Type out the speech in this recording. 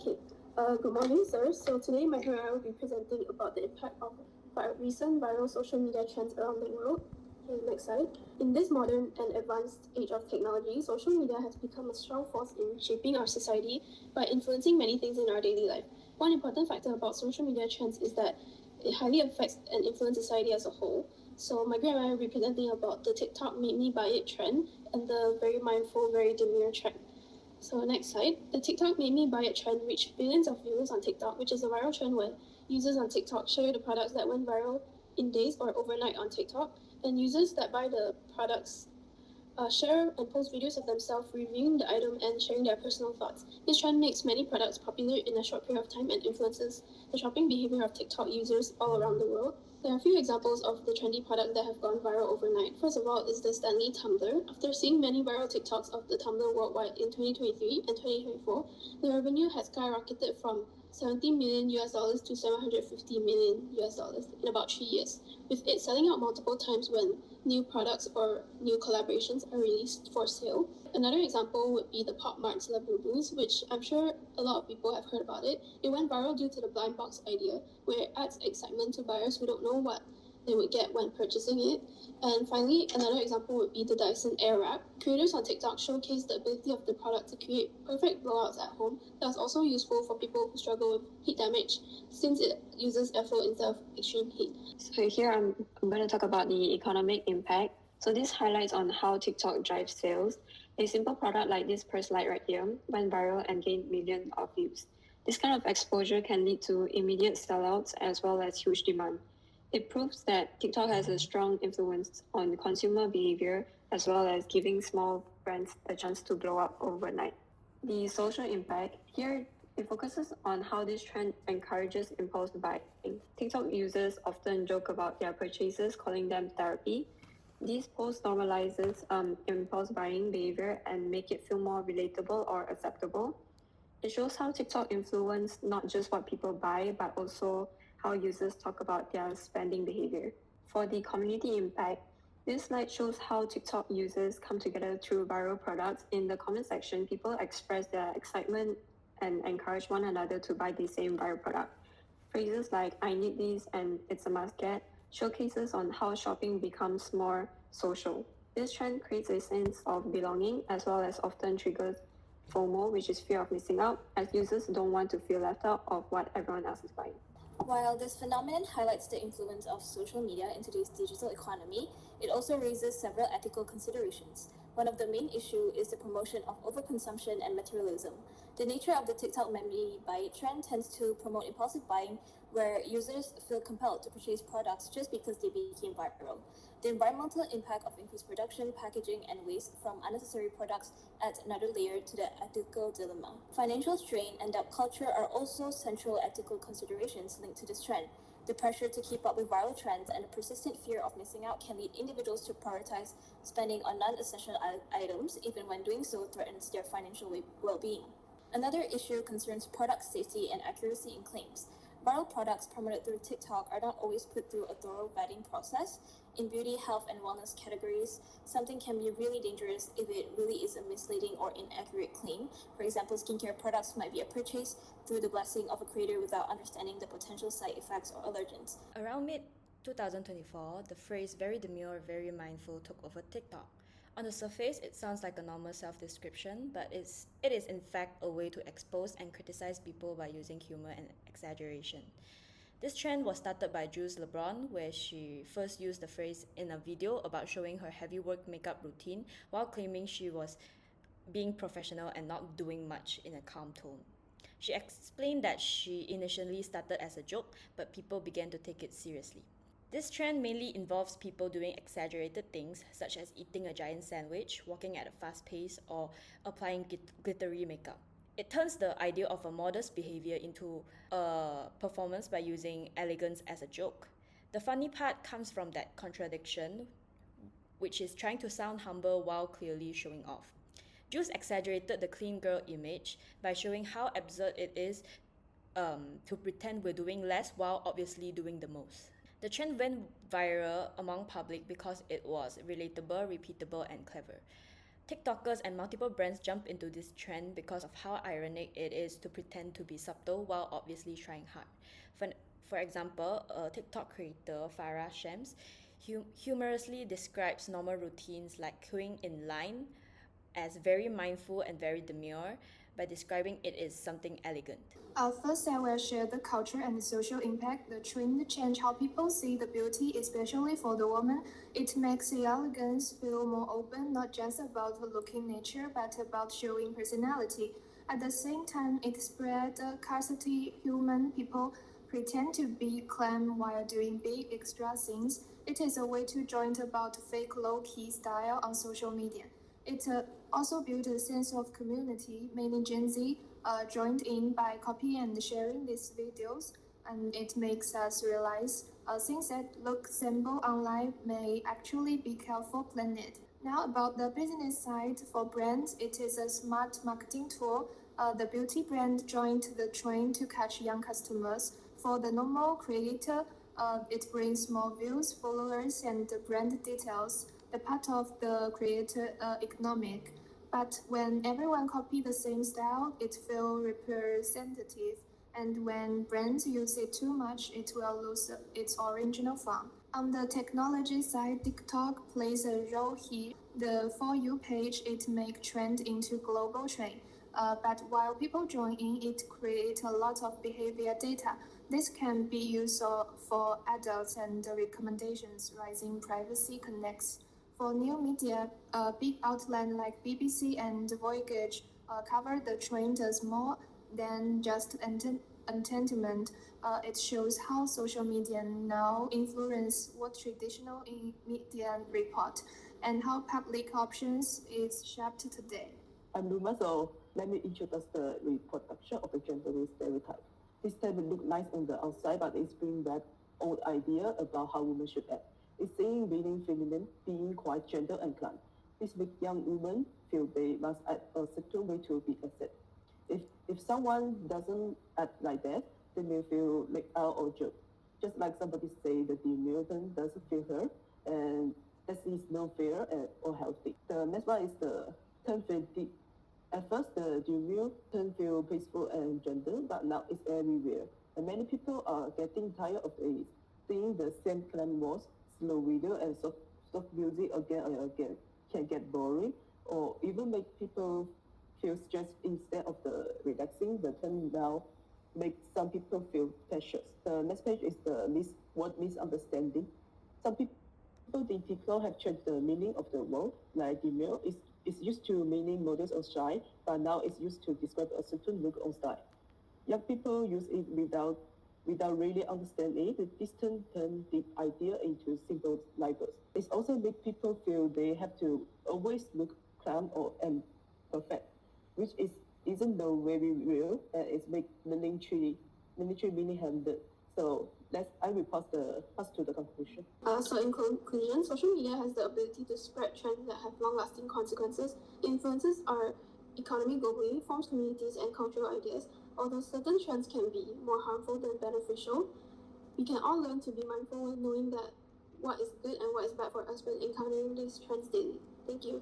Okay, good morning, sir. So today, Michael and I will be presenting about the impact of recent viral social media trends around the world. Okay, next slide. In this modern and advanced age of technology, social media has become a strong force in shaping our society by influencing many things in our daily life. One important factor about social media trends is that it highly affects and influences society as a whole. So Michael and I will be presenting about the TikTok made me buy it trend and the very mindful, very demure trend. So next slide. The TikTok made me buy it trend reached billions of views on TikTok, which is a viral trend where users on TikTok share the products that went viral in days or overnight on TikTok, and users that buy the products share and post videos of themselves reviewing the item and sharing their personal thoughts. This trend makes many products popular in a short period of time and influences the shopping behavior of TikTok users all around the world. There are a few examples of the trendy products that have gone viral overnight. First of all is the Stanley Tumbler. After seeing many viral TikToks of the tumbler worldwide in 2023 and 2024, the revenue has skyrocketed from 70 million US dollars to 750 million US dollars in about 3 years, with it selling out multiple times when new products or new collaborations are released for sale. Another example would be the Pop Mart's Labubus, which I'm sure a lot of people have heard about it. It went viral due to the blind box idea, where it adds excitement to buyers who don't know what they would get when purchasing it. And finally, another example would be the Dyson Airwrap. Creators on TikTok showcase the ability of the product to create perfect blowouts at home. That's also useful for people who struggle with heat damage, since it uses airflow instead of extreme heat. So here I'm going to talk about the economic impact. So this highlights on how TikTok drives sales. A simple product like this purse light right here went viral and gained millions of views. This kind of exposure can lead to immediate sellouts as well as huge demand. It proves that TikTok has a strong influence on consumer behavior as well as giving small brands a chance to blow up overnight. The social impact here, it focuses on how this trend encourages impulse buying. TikTok users often joke about their purchases, calling them therapy. These posts normalizes impulse buying behavior and make it feel more relatable or acceptable. It shows how TikTok influence not just what people buy, but also how users talk about their spending behavior. For the community impact, this slide shows how TikTok users come together through viral products. In the comment section, people express their excitement and encourage one another to buy the same viral product. Phrases like "I need these" and "it's a must get" showcases on how shopping becomes more social. This trend creates a sense of belonging as well as often triggers FOMO, which is fear of missing out, as users don't want to feel left out of what everyone else is buying. While this phenomenon highlights the influence of social media in today's digital economy, it also raises several ethical considerations. One of the main issues is the promotion of overconsumption and materialism. The nature of the TikTok memory buy it trend tends to promote impulsive buying, where users feel compelled to purchase products just because they became viral. The environmental impact of increased production, packaging, and waste from unnecessary products adds another layer to the ethical dilemma. Financial strain and debt culture are also central ethical considerations linked to this trend. The pressure to keep up with viral trends and the persistent fear of missing out can lead individuals to prioritize spending on non-essential items, even when doing so threatens their financial well-being. Another issue concerns product safety and accuracy in claims. Viral products promoted through TikTok are not always put through a thorough vetting process. In beauty, health, and wellness categories, something can be really dangerous if it really is a misleading or inaccurate claim. For example, skincare products might be a purchase through the blessing of a creator without understanding the potential side effects or allergens. Around mid 2024, the phrase very demure, very mindful took over TikTok. On the surface, it sounds like a normal self-description, but it is in fact a way to expose and criticize people by using humor and exaggeration. This trend was started by Jules LeBron, where she first used the phrase in a video about showing her heavy work makeup routine while claiming she was being professional and not doing much in a calm tone. She explained that she initially started as a joke, but people began to take it seriously. This trend mainly involves people doing exaggerated things such as eating a giant sandwich, walking at a fast pace, or applying glittery makeup. It turns the idea of a modest behavior into a performance by using elegance as a joke. The funny part comes from that contradiction, which is trying to sound humble while clearly showing off. Jules exaggerated the clean girl image by showing how absurd it is to pretend we're doing less while obviously doing the most. The trend went viral among public because it was relatable, repeatable, and clever. TikTokers and multiple brands jump into this trend because of how ironic it is to pretend to be subtle while obviously trying hard. For example, a TikTok creator, Farah Shams, humorously describes normal routines like queuing in line as very mindful and very demure by describing it as something elegant. First, I will share the culture and the social impact. The trend change how people see the beauty, especially for the woman. It makes the elegance feel more open, not just about the looking nature, but about showing personality. At the same time, it spread scarcity. Human people pretend to be calm while doing big extra things. It is a way to joint about fake low-key style on social media. It also built a sense of community. Many Gen Z joined in by copying and sharing these videos, and it makes us realize things that look simple online may actually be careful planned. Now, about the business side, for brands, it is a smart marketing tool. The beauty brand joined the trend to catch young customers. For the normal creator, it brings more views, followers, and the brand details, the part of the creator economic. But when everyone copy the same style, it feels representative. And when brands use it too much, it will lose its original fun. On the technology side, TikTok plays a role here. The For You page, it make trend into global trend. But while people join in, it creates a lot of behavior data. This can be used for adults and the recommendations, rising privacy connects. For new media, big outlets like BBC and Voyage cover the trend as more than just entertainment. It shows how social media now influence what traditional media report and how public options is shaped today. I'm Luma, so let me introduce the reproduction of the gender stereotype. This type will look nice on the outside, but it's bring back old idea about how women should act. It's saying being feminine, being quite gentle and calm. This makes young women feel they must act a certain way to be accepted. If someone doesn't act like that, they may feel left out or judged. Just like somebody say that the Newton doesn't feel her, and that is no fair or healthy. The next one is the turn feel deep. At first, the demure turn feel peaceful and gentle, but now it's everywhere. And many people are getting tired of it. Seeing the same clan wars, slow video, and soft music again and again can get boring, or even make people feel stressed instead of the relaxing. The turn now makes some people feel precious. The next page is the word misunderstanding. Some people think TikTok have changed the meaning of the word, like demure is used to meaning modest or shy, but now it's used to describe a certain look or style. Young people use it without really understanding it. This turn deep idea into simple labels. It also makes people feel they have to always look calm and perfect, which isn't the way we real, and it's make military meaning handled. So I will pass to the conclusion. So in conclusion, social media has the ability to spread trends that have long-lasting consequences. It influences our economy globally, forms communities and cultural ideas. Although certain trends can be more harmful than beneficial, we can all learn to be mindful knowing that what is good and what is bad for us when encountering these trends daily. Thank you.